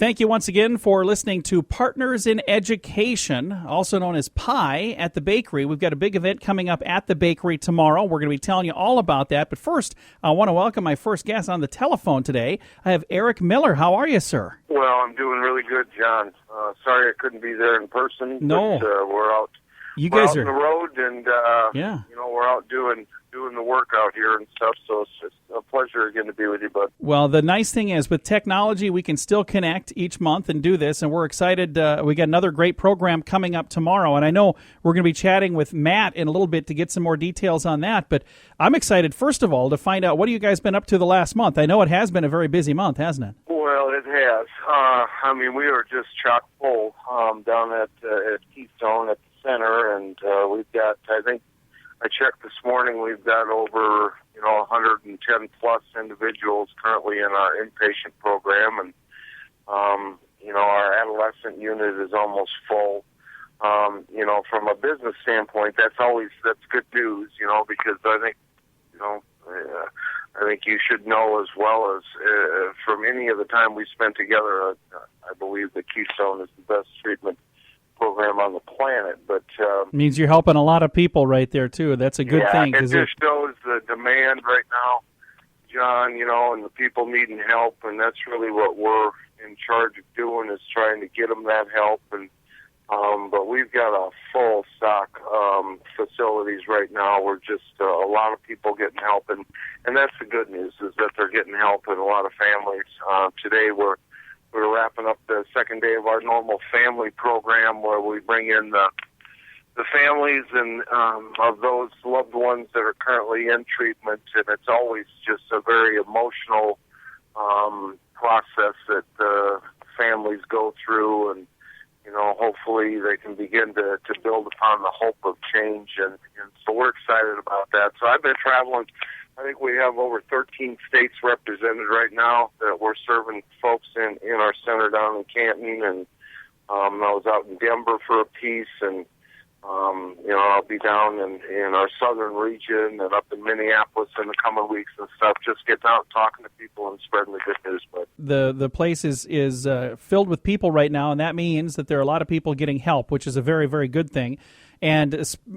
Thank you once again for listening to Partners in Education, also known as PIE, at the Bakery. We've got a big event coming up at the Bakery tomorrow. We're going to be telling you all about that. But first, I want to welcome my first guest on the telephone today. I have Eric Miller. How are you, sir? Well, I'm doing really good, John. Sorry I couldn't be there in person. No. But, we're out. You we're guys out are on the road, and yeah. we're out doing the work out here and stuff. So it's a pleasure again to be with you, bud. Well, the nice thing is with technology, we can still connect each month and do this, and we're excited. We got another great program coming up tomorrow, and I know we're going to be chatting with Matt in a little bit to get some more details on that. But I'm excited, first of all, to find out what have you guys been up to the last month. I know it has been a very busy month, hasn't it? Well, it has. We are just chock full down at Keystone at the center, and we've got, I think, I checked this morning, we've got over, 110 plus individuals currently in our inpatient program, and, our adolescent unit is almost full. From a business standpoint, that's good news, because I think you should know as well as from any of the time we spent together, I believe that Keystone is the best treatment program on the planet. But means you're helping a lot of people right there too. That's a good thing. It just shows the demand right now, John, and the people needing help, and that's really what we're in charge of doing, is trying to get them that help. And but we've got a full stock facilities right now. We're just a lot of people getting help, and that's the good news, is that they're getting help in a lot of families. Today we're wrapping up the second day of our normal family program, where we bring in the families and of those loved ones that are currently in treatment, and it's always just a very emotional process that the families go through, and hopefully they can begin to build upon the hope of change, and so we're excited about that. So I've been traveling. I think we have over 13 states represented right now that we're serving folks in our center down in Canton, and I was out in Denver for a piece, and I'll be down in our southern region and up in Minneapolis in the coming weeks and stuff, just getting out and talking to people and spreading the good news. But the place is filled with people right now, and that means that there are a lot of people getting help, which is a very, very good thing. And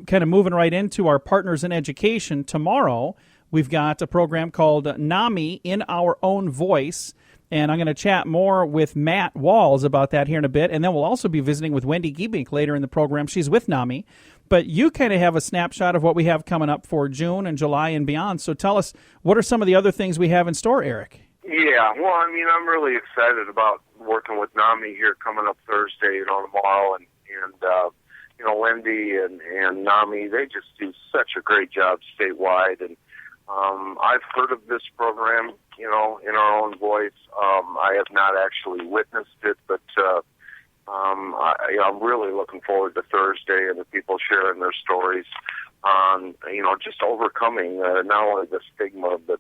kind of moving right into our Partners in Education tomorrow, we've got a program called NAMI, In Our Own Voice, and I'm going to chat more with Matt Walls about that here in a bit, and then we'll also be visiting with Wendy Giebink later in the program. She's with NAMI, but you kind of have a snapshot of what we have coming up for June and July and beyond, so tell us, what are some of the other things we have in store, Eric? Yeah, well, I'm really excited about working with NAMI here coming up Thursday, tomorrow, and Wendy and NAMI, they just do such a great job statewide, and I've heard of this program, in our own voice. I have not actually witnessed it, but I'm really looking forward to Thursday and the people sharing their stories on, just overcoming not only the stigma, but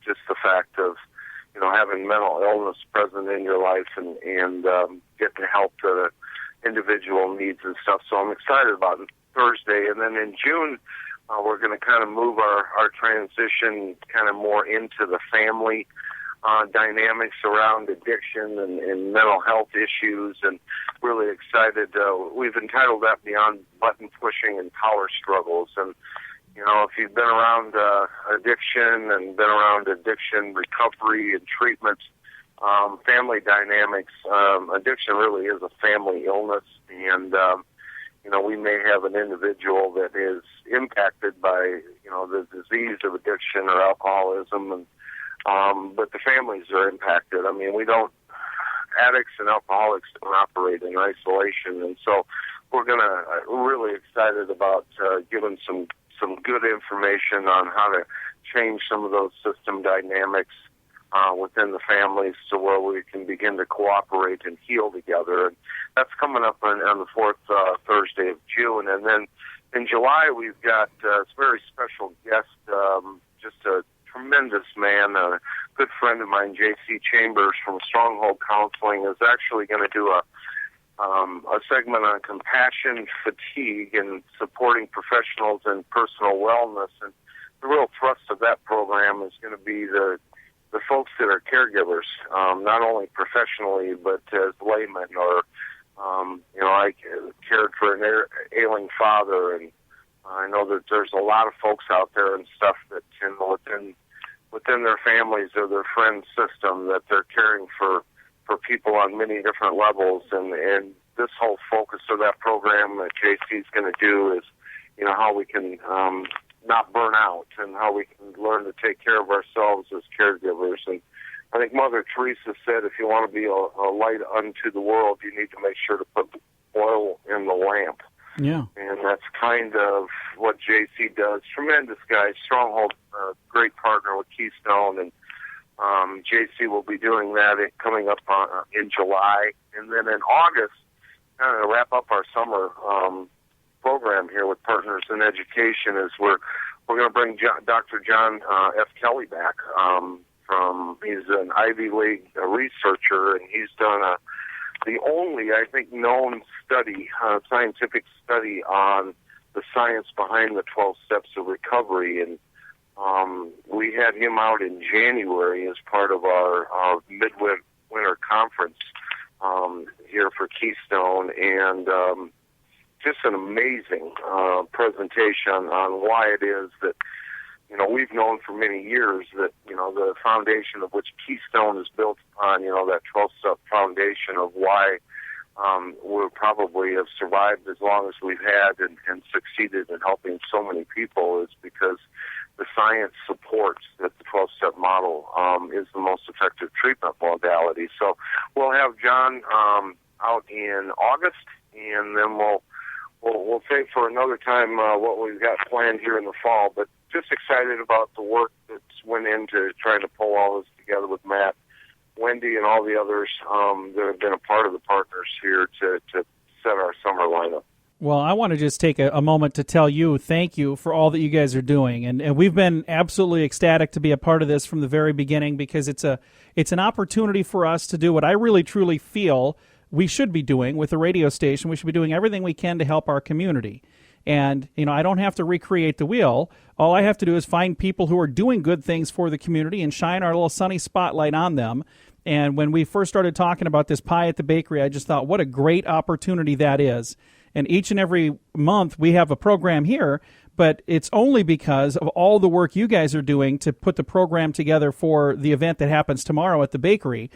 just the fact of, having mental illness present in your life and getting help to the individual needs and stuff. So I'm excited about it Thursday. And then in June, we're going to kind of move our transition kind of more into the family dynamics around addiction and mental health issues, and really excited. We've entitled that Beyond Button Pushing and Power Struggles. And, if you've been around addiction and been around addiction recovery and treatment, family dynamics, addiction really is a family illness, and we may have an individual that is impacted by, the disease of addiction or alcoholism, and but the families are impacted. Addicts and alcoholics don't operate in isolation, and so we're really excited about giving some good information on how to change some of those system dynamics within the families to where we can begin to cooperate and heal together. And that's coming up on the fourth Thursday of June. And then in July, we've got a very special guest, just a tremendous man, a good friend of mine, J.C. Chambers from Stronghold Counseling, is actually going to do a segment on compassion fatigue and supporting professionals in personal wellness. And the real thrust of that program is going to be the the folks that are caregivers, not only professionally but as laymen, or I cared for an ailing father, and I know that there's a lot of folks out there and stuff that within their families or their friend system that they're caring for people on many different levels, and this whole focus of that program that JC is going to do is, how we can not burn out, and how we can learn to take care of ourselves as caregivers. And I think Mother Teresa said, if you want to be a light unto the world, you need to make sure to put oil in the lamp. Yeah. And that's kind of what JC does. Tremendous guy, stronghold, great partner with Keystone, and JC will be doing that coming up in July. And then in August, kind of wrap up our summer program here with Partners in Education, is we're going to bring Dr. John F. Kelly back. He's an Ivy League researcher, and he's done the only, I think, known study, scientific study on the science behind the 12 steps of recovery. And we had him out in January as part of our midwinter conference here for Keystone, and just an amazing presentation on why it is that, we've known for many years that, the foundation of which Keystone is built upon, that 12-step foundation of why we probably have survived as long as we've had and succeeded in helping so many people, is because the science supports that the 12-step model is the most effective treatment modality. So we'll have John out in August, and then we'll save for another time what we've got planned here in the fall. But just excited about the work that's went into trying to pull all this together with Matt, Wendy, and all the others that have been a part of the partners here to set our summer lineup. Well, I want to just take a moment to tell you thank you for all that you guys are doing. And we've been absolutely ecstatic to be a part of this from the very beginning, because it's an opportunity for us to do what I really truly feel we should be doing with the radio station. We should be doing everything we can to help our community. And, I don't have to recreate the wheel. All I have to do is find people who are doing good things for the community and shine our little sunny spotlight on them. And when we first started talking about this pie at the bakery, I just thought, what a great opportunity that is. And each and every month we have a program here, but it's only because of all the work you guys are doing to put the program together for the event that happens tomorrow at the bakery.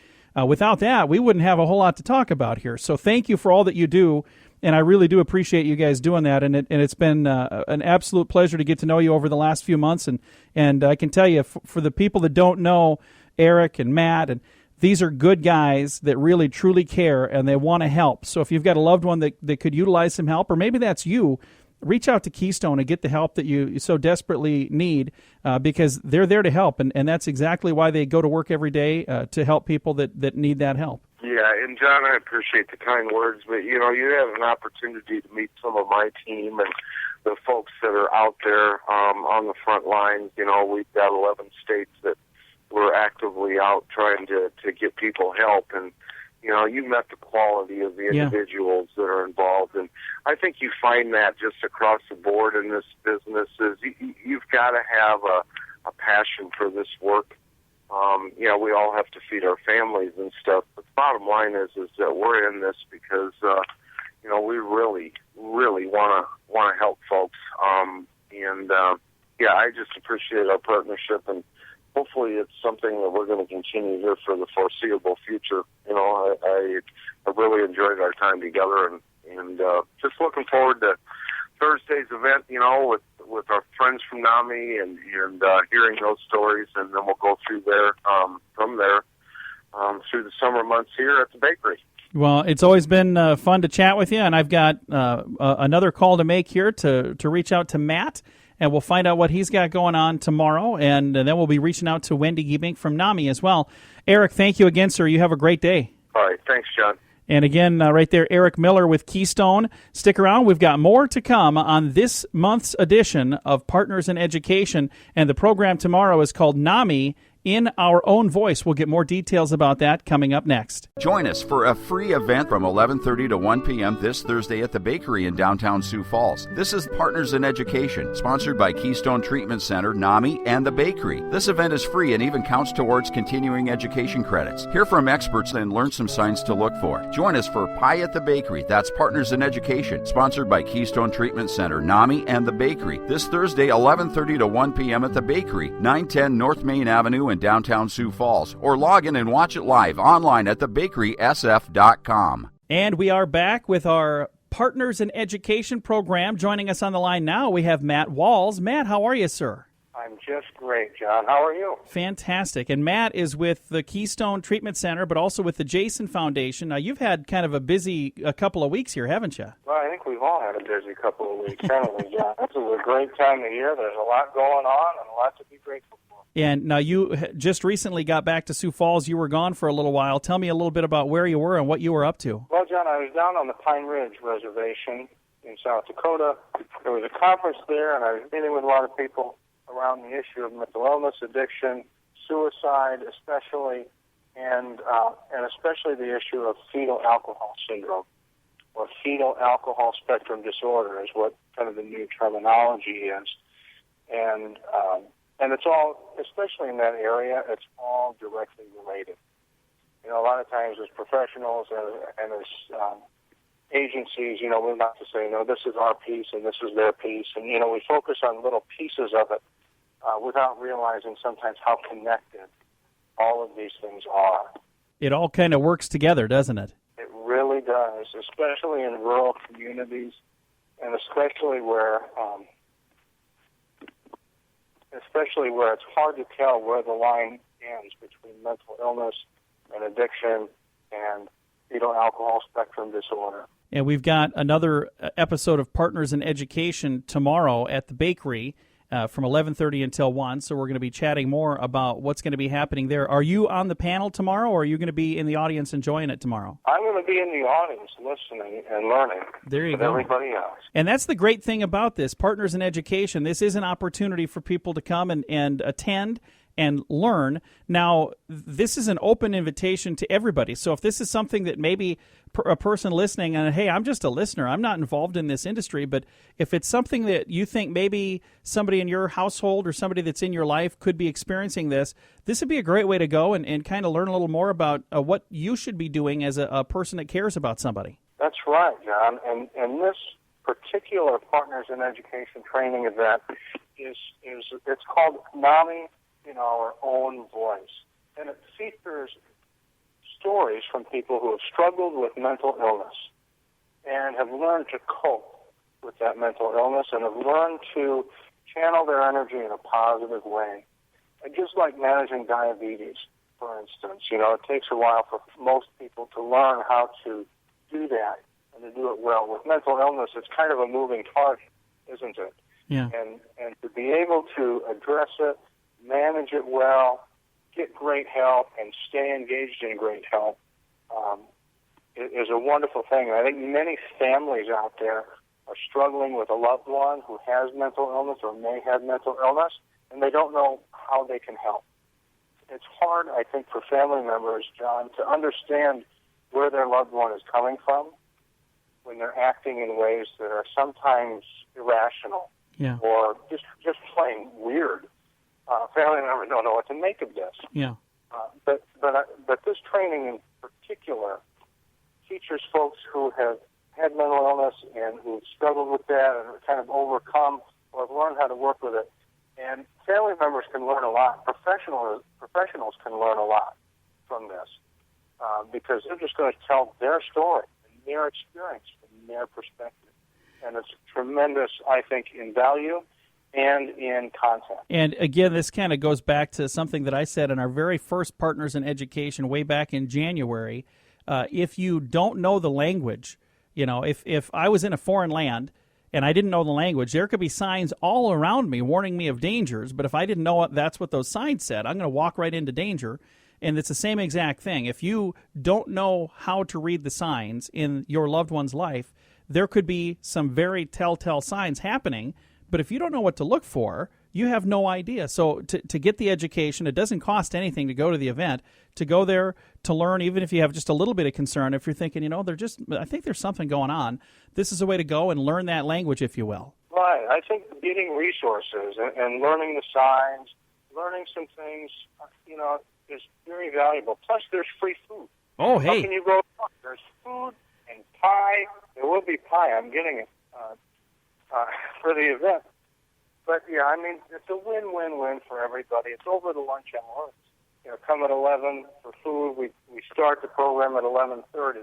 Without that, we wouldn't have a whole lot to talk about here. So thank you for all that you do, and I really do appreciate you guys doing that. And it's been an absolute pleasure to get to know you over the last few months. And I can tell you, for the people that don't know Eric and Matt, and these are good guys that really, truly care, and they want to help. So if you've got a loved one that could utilize some help, or maybe that's you, reach out to Keystone and get the help that you so desperately need, because they're there to help, and that's exactly why they go to work every day, to help people that need that help. Yeah, and John, I appreciate the kind words, but you have an opportunity to meet some of my team and the folks that are out there on the front lines. We've got 11 states that we're actively out trying to get people help, and you met the quality of the individuals that are involved, and I think you find that just across the board in this business. Is you've got to have a passion for this work. We all have to feed our families and stuff, but the bottom line is that we're in this because we really, really want to help folks. I just appreciate our partnership, and hopefully it's something that we're going to continue here for the foreseeable future. I really enjoyed our time together, and just looking forward to Thursday's event, with our friends from NAMI and hearing those stories, and then we'll go through there from there through the summer months here at the bakery. Well, it's always been fun to chat with you, and I've got another call to make here to reach out to Matt, and we'll find out what he's got going on tomorrow, and then we'll be reaching out to Wendy Giebink from NAMI as well. Eric, thank you again, sir. You have a great day. All right. Thanks, John. And again, right there, Eric Miller with Keystone. Stick around. We've got more to come on this month's edition of Partners in Education, and the program tomorrow is called NAMI in our own voice. We'll get more details about that coming up next. Join us for a free event from 11:30 to 1 p.m. this Thursday at the Bakery in downtown Sioux Falls. This is Partners in Education, sponsored by Keystone Treatment Center, NAMI, and the Bakery. This event is free and even counts towards continuing education credits. Hear from experts and learn some signs to look for. Join us for Pie at the Bakery. That's Partners in Education, sponsored by Keystone Treatment Center, NAMI, and the Bakery. This Thursday, 11:30 to 1 p.m. at the Bakery, 910 North Main Avenue in downtown Sioux Falls. Or log in and watch it live online at thebakerysf.com. And we are back with our Partners in Education program. Joining us on the line now, we have Matt Walls. Matt, how are you, sir? I'm just great, John. How are you? Fantastic. And Matt is with the Keystone Treatment Center, but also with the Jason Foundation. Now, you've had kind of a busy couple of weeks here, haven't you? Well, I think we've all had a busy couple of weeks, haven't we, John? This is a great time of year. There's a lot going on and a lot to be grateful for. And now you just recently got back to Sioux Falls. You were gone for a little while. Tell me a little bit about where you were and what you were up to. Well, John, I was down on the Pine Ridge Reservation in South Dakota. There was a conference there, and I was meeting with a lot of people around the issue of mental illness, addiction, suicide especially, and especially the issue of fetal alcohol syndrome, or fetal alcohol spectrum disorder is what kind of the new terminology is. And it's all, especially in that area, it's all directly related. You know, a lot of times as professionals and as agencies, you know, we're not to say, no, this is our piece and this is their piece. And, you know, we focus on little pieces of it without realizing sometimes how connected all of these things are. It all kind of works together, doesn't it? It really does, especially in rural communities, and especially where it's hard to tell where the line ends between mental illness and addiction and fetal alcohol spectrum disorder. And we've got another episode of Partners in Education tomorrow at the Bakery from 11:30 until 1, so we're going to be chatting more about what's going to be happening there. Are you on the panel tomorrow, or are you going to be in the audience enjoying it tomorrow? I'm going to be in the audience listening and learning with everybody else. And that's the great thing about this, Partners in Education. This is an opportunity for people to come and attend and learn. Now, this is an open invitation to everybody. So if this is something that maybe a person listening, and hey, I'm just a listener, I'm not involved in this industry, but if it's something that you think maybe somebody in your household or somebody that's in your life could be experiencing this would be a great way to go and kind of learn a little more about what you should be doing as a person that cares about somebody. That's right, John. And this particular Partners in Education training event it's called NAMI in Our Own Voice. And it features stories from people who have struggled with mental illness and have learned to cope with that mental illness and have learned to channel their energy in a positive way. And just like managing diabetes, for instance, you know, it takes a while for most people to learn how to do that and to do it well. With mental illness, it's kind of a moving target, isn't it? Yeah. And to be able to address it, manage it well, get great help, and stay engaged in great help is a wonderful thing. And I think many families out there are struggling with a loved one who has mental illness or may have mental illness, and they don't know how they can help. It's hard, I think, for family members, John, to understand where their loved one is coming from when they're acting in ways that are sometimes irrational or just plain weird. Family members don't know what to make of this. Yeah. But this training in particular features folks who have had mental illness and who've struggled with that and kind of overcome or have learned how to work with it. And family members can learn a lot. Professionals can learn a lot from this because they're just going to tell their story and their experience from their perspective. And it's tremendous, I think, in value and in content. And again, this kind of goes back to something that I said in our very first Partners in Education way back in January. If you don't know the language, you know, if I was in a foreign land and I didn't know the language, there could be signs all around me warning me of dangers, but if I didn't know that's what those signs said, I'm going to walk right into danger. And it's the same exact thing. If you don't know how to read the signs in your loved one's life, there could be some very telltale signs happening. But if you don't know what to look for, you have no idea. So to get the education, it doesn't cost anything to go to the event, to go there, to learn, even if you have just a little bit of concern, if you're thinking, I think there's something going on, this is a way to go and learn that language, if you will. Right. I think getting resources and learning the signs, learning some things, is very valuable. Plus, there's free food. Oh, hey. How can you go wrong? There's food and pie. There will be pie. I'm getting it for the event. But, yeah, I mean, it's a win-win-win for everybody. It's over the lunch hour. Come at 11 for food. We start the program at 11:30,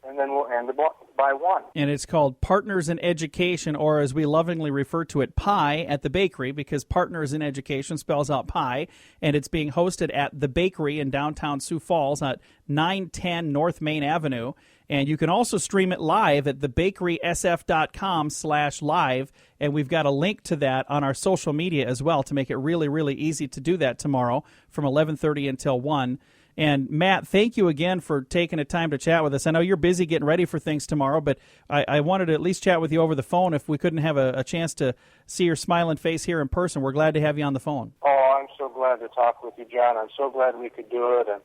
and then we'll end by 1. And it's called Partners in Education, or as we lovingly refer to it, Pie at the Bakery, because Partners in Education spells out pie, and it's being hosted at the Bakery in downtown Sioux Falls at 910 North Main Avenue. And you can also stream it live at thebakerysf.com/live, and we've got a link to that on our social media as well to make it really, really easy to do that tomorrow from 11:30 until 1. And, Matt, thank you again for taking the time to chat with us. I know you're busy getting ready for things tomorrow, but I wanted to at least chat with you over the phone. If we couldn't have a chance to see your smiling face here in person, we're glad to have you on the phone. Oh, I'm so glad to talk with you, John. I'm so glad we could do it. And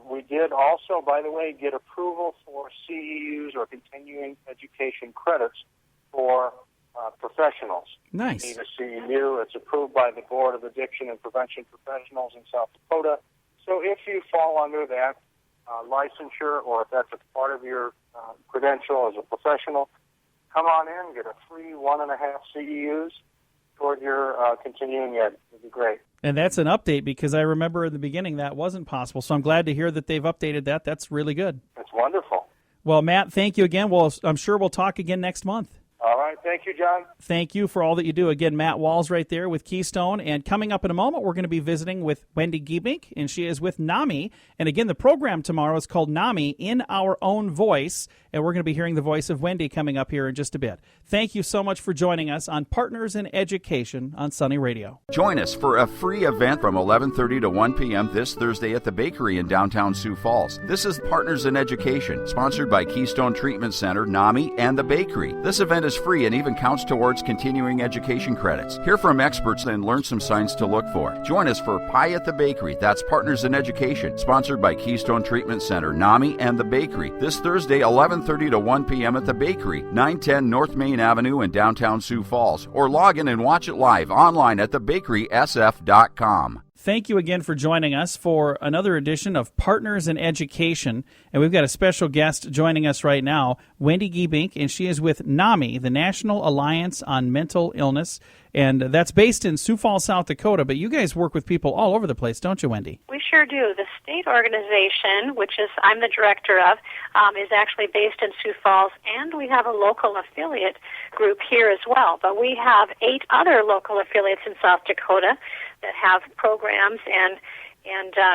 we did also, by the way, get approval for CEUs or continuing education credits for professionals. Nice. You need a CEU. It's approved by the Board of Addiction and Prevention Professionals in South Dakota. So if you fall under that licensure, or if that's a part of your credential as a professional, come on in, get a free 1.5 CEUs toward your continuing ed. It'd be great. And that's an update, because I remember in the beginning that wasn't possible. So I'm glad to hear that they've updated that. That's really good. It's wonderful. Well, Matt, thank you again. Well, I'm sure we'll talk again next month. All right. Thank you, John. Thank you for all that you do. Again, Matt Walls right there with Keystone. And coming up in a moment, we're going to be visiting with Wendy Giebink, and she is with NAMI. And again, the program tomorrow is called NAMI in Our Own Voice. And we're going to be hearing the voice of Wendy coming up here in just a bit. Thank you so much for joining us on Partners in Education on Sunny Radio. Join us for a free event from 11:30 to 1 p.m. this Thursday at the Bakery in downtown Sioux Falls. This is Partners in Education, sponsored by Keystone Treatment Center, NAMI, and the Bakery. This event is free and even counts towards continuing education credits. Hear from experts and learn some signs to look for. Join us for Pie at the Bakery. That's Partners in Education, sponsored by Keystone Treatment Center, NAMI, and the Bakery. This Thursday, 11:30 to 1 p.m. at the Bakery, 910 North Main Avenue in downtown Sioux Falls. Or log in and watch it live online at thebakerysf.com. Thank you again for joining us for another edition of Partners in Education. And we've got a special guest joining us right now, Wendy Giebink, and she is with NAMI, the National Alliance on Mental Illness. And that's based in Sioux Falls, South Dakota. But you guys work with people all over the place, don't you, Wendy? We sure do. The state organization, which I'm the director of, is actually based in Sioux Falls, and we have a local affiliate group here as well. But we have 8 other local affiliates in South Dakota that have programs and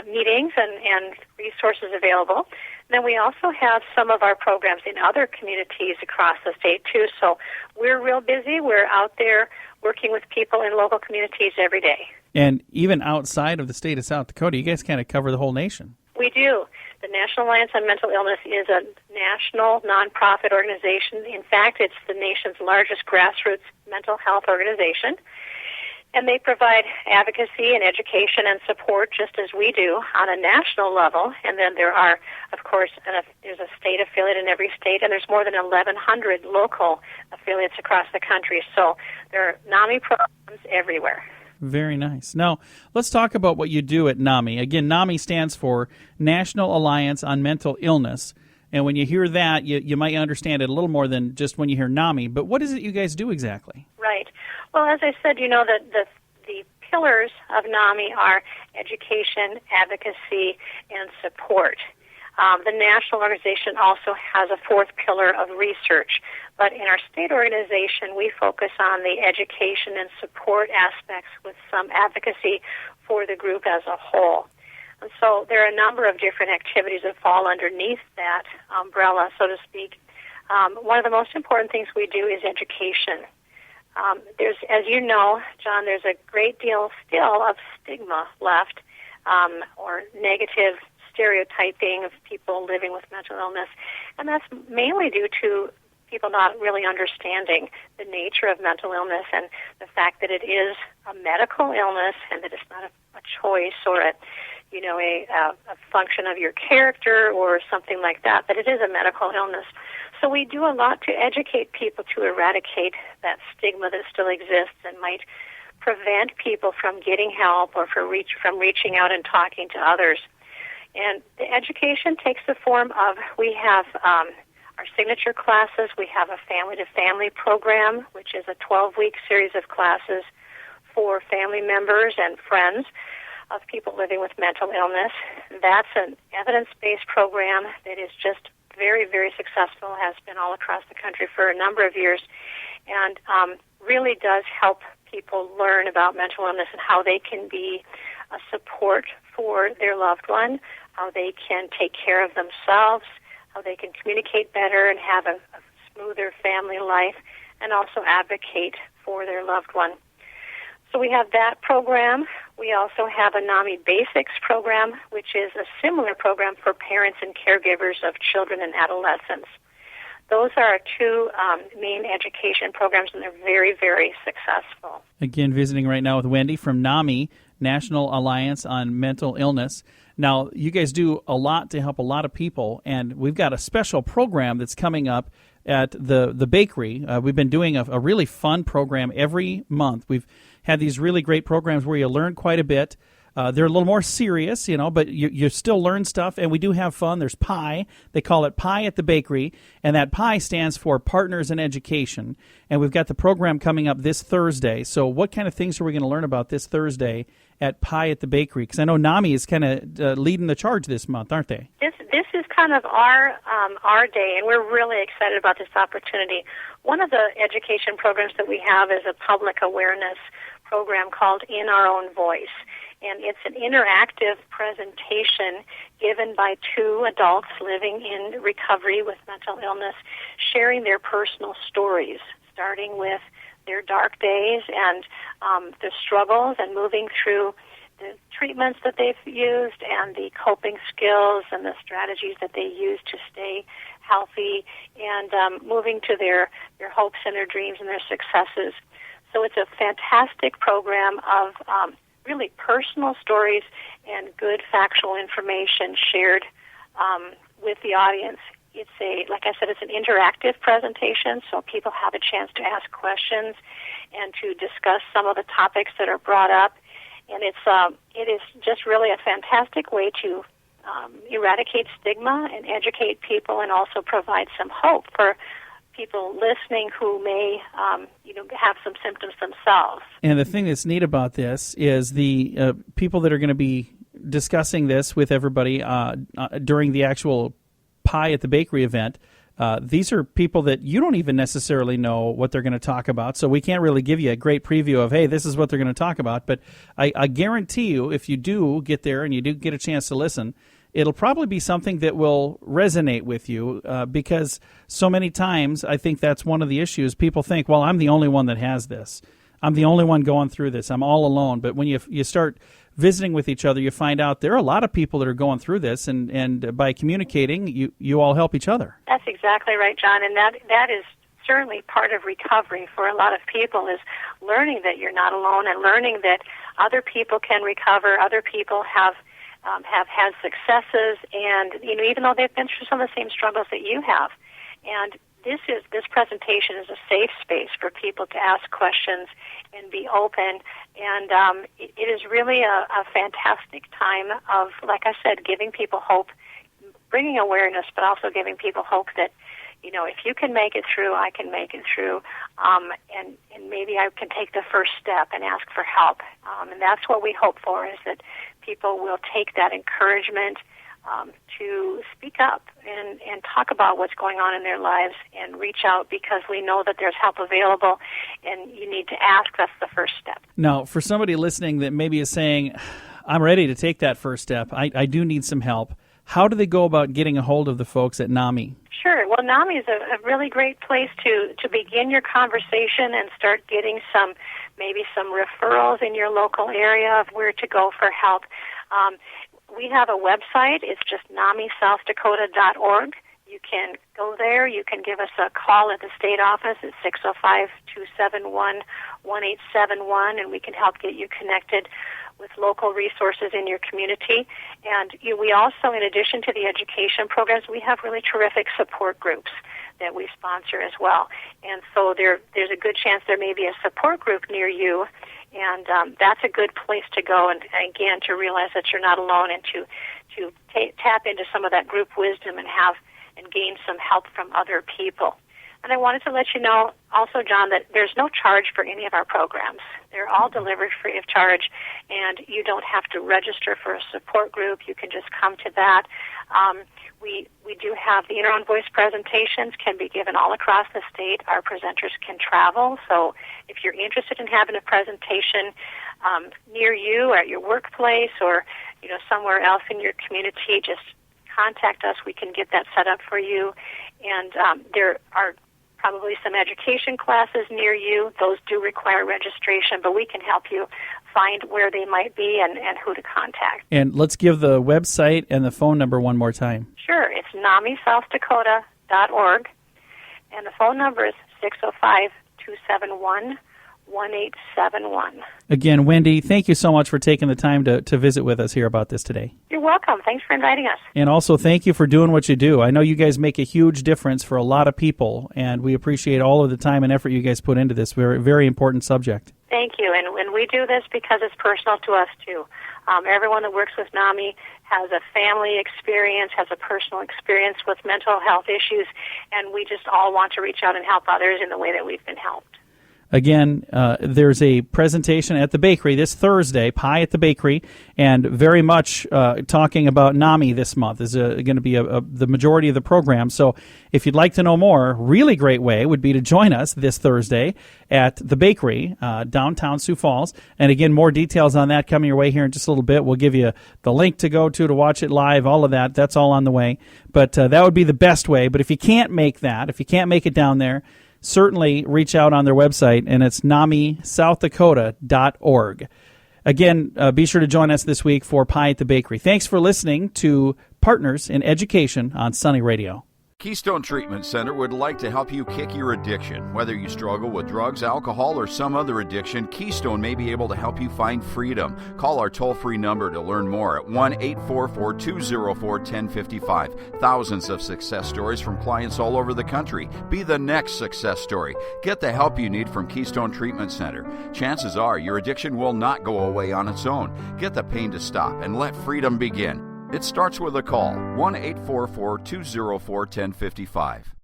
meetings and resources available. Then we also have some of our programs in other communities across the state, too. So we're real busy. We're out there working with people in local communities every day. And even outside of the state of South Dakota, you guys kind of cover the whole nation. We do. The National Alliance on Mental Illness is a national nonprofit organization. In fact, it's the nation's largest grassroots mental health organization. And they provide advocacy and education and support just as we do on a national level. And then there are, of course, there's a state affiliate in every state, and there's more than 1,100 local affiliates across the country. So there are NAMI programs everywhere. Very nice. Now, let's talk about what you do at NAMI. Again, NAMI stands for National Alliance on Mental Illness. And when you hear that, you might understand it a little more than just when you hear NAMI. But what is it you guys do exactly? Right. Well, as I said, the pillars of NAMI are education, advocacy, and support. The national organization also has a 4th pillar of research. But in our state organization, we focus on the education and support aspects with some advocacy for the group as a whole. And so there are a number of different activities that fall underneath that umbrella, so to speak. One of the most important things we do is education. There's, as you know, John, there's a great deal still of stigma left, or negative stereotyping of people living with mental illness, and that's mainly due to people not really understanding the nature of mental illness and the fact that it is a medical illness and that it's not a choice or a function of your character or something like that, but it is a medical illness. So we do a lot to educate people to eradicate that stigma that still exists and might prevent people from getting help or from reaching out and talking to others. And the education takes the form of, we have our signature classes. We have a family-to-family program, which is a 12-week series of classes for family members and friends of people living with mental illness. That's an evidence-based program that is just very, very successful, has been all across the country for a number of years, and really does help people learn about mental illness and how they can be a support for their loved one, how they can take care of themselves, how they can communicate better and have a smoother family life, and also advocate for their loved one. So we have that program. We also have a NAMI Basics program, which is a similar program for parents and caregivers of children and adolescents. Those are our two main education programs, and they're very, very successful. Again, visiting right now with Wendy from NAMI, National Alliance on Mental Illness. Now, you guys do a lot to help a lot of people, and we've got a special program that's coming up at the bakery. We've been doing a really fun program every month. We've had these really great programs where you learn quite a bit. They're a little more serious, but you still learn stuff, and we do have fun. There's pie. They call it Pie at the Bakery, and that pie stands for Partners in Education. And we've got the program coming up this Thursday. So what kind of things are we going to learn about this Thursday at Pie at the Bakery? Because I know NAMI is kind of leading the charge this month, aren't they? This is kind of our day, and we're really excited about this opportunity. One of the education programs that we have is a public awareness program called In Our Own Voice. And it's an interactive presentation given by two adults living in recovery with mental illness, sharing their personal stories, starting with their dark days and the struggles and moving through the treatments that they've used and the coping skills and the strategies that they use to stay healthy and moving to their hopes and their dreams and their successes. So it's a fantastic program of really personal stories and good factual information shared with the audience. It's like I said, it's an interactive presentation, so people have a chance to ask questions and to discuss some of the topics that are brought up. And it is just really a fantastic way to eradicate stigma and educate people, and also provide some hope for people listening who may, have some symptoms themselves. And the thing that's neat about this is the people that are going to be discussing this with everybody during the actual Pie at the Bakery event. These are people that you don't even necessarily know what they're going to talk about, so we can't really give you a great preview of, hey, this is what they're going to talk about. But I guarantee you, if you do get there and you do get a chance to listen, it'll probably be something that will resonate with you because so many times I think that's one of the issues. People think, well, I'm the only one that has this. I'm the only one going through this. I'm all alone. But when you start visiting with each other, you find out there are a lot of people that are going through this, and by communicating, you all help each other. That's exactly right, John, and that is certainly part of recovery for a lot of people, is learning that you're not alone and learning that other people can recover, other people have had successes, and even though they've been through some of the same struggles that you have. And this presentation is a safe space for people to ask questions and be open. And it is really a fantastic time of, like I said, giving people hope, bringing awareness, but also giving people hope that, if you can make it through, I can make it through, and maybe I can take the first step and ask for help. And that's what we hope for, is that people will take that encouragement to speak up and talk about what's going on in their lives and reach out, because we know that there's help available, and you need to ask. That's the first step. Now, for somebody listening that maybe is saying, I'm ready to take that first step, I do need some help, how do they go about getting a hold of the folks at NAMI? Sure. Well, NAMI is a really great place to begin your conversation and start getting maybe some referrals in your local area of where to go for help. We have a website. It's just NAMISouthDakota.org. You you can go there. You can give us a call at the state office at 605-271-1871, and we can help get you connected with local resources in your community. And we also, in addition to the education programs, we have really terrific support groups that we sponsor as well. And so there's a good chance there may be a support group near you, and that's a good place to go, and again, to realize that you're not alone, and to tap into some of that group wisdom and gain some help from other people. And I wanted to let you know also, John, that there's no charge for any of our programs. They're all delivered free of charge, and you don't have to register for a support group. You can just come to that. We do have the Inner Own Voice presentations can be given all across the state. Our presenters can travel, so if you're interested in having a presentation near you or at your workplace or somewhere else in your community, just contact us. We can get that set up for you. And there are probably some education classes near you. Those do require registration, but we can help you find where they might be and who to contact. And let's give the website and the phone number one more time. Sure. It's NAMISouthDakota.org, and the phone number is 605-271-1871. Again, Wendy, thank you so much for taking the time to visit with us here about this today. You're welcome. Thanks for inviting us. And also, thank you for doing what you do. I know you guys make a huge difference for a lot of people, and we appreciate all of the time and effort you guys put into this very, very important subject. Thank you. And we do this because it's personal to us, too. Everyone that works with NAMI has a family experience, has a personal experience with mental health issues, and we just all want to reach out and help others in the way that we've been helped. Again, there's a presentation at the bakery this Thursday, Pie at the Bakery, and very much talking about NAMI this month is going to be the majority of the program. So if you'd like to know more, really great way would be to join us this Thursday at the bakery, downtown Sioux Falls. And again, more details on that coming your way here in just a little bit. We'll give you the link to go to watch it live, all of that. That's all on the way. But that would be the best way. But if you can't make that, if you can't make it down there, certainly reach out on their website, and it's NAMISouthDakota.org. Again, be sure to join us this week for Pie at the Bakery. Thanks for listening to Partners in Education on Sunny Radio. Keystone Treatment Center would like to help you kick your addiction. Whether you struggle with drugs, alcohol, or some other addiction, Keystone may be able to help you find freedom. Call our toll-free number to learn more at 1-844-204-1055. Thousands of success stories from clients all over the country. Be the next success story. Get the help you need from Keystone Treatment Center. Chances are your addiction will not go away on its own. Get the pain to stop and let freedom begin. It starts with a call, 1-844-204-1055.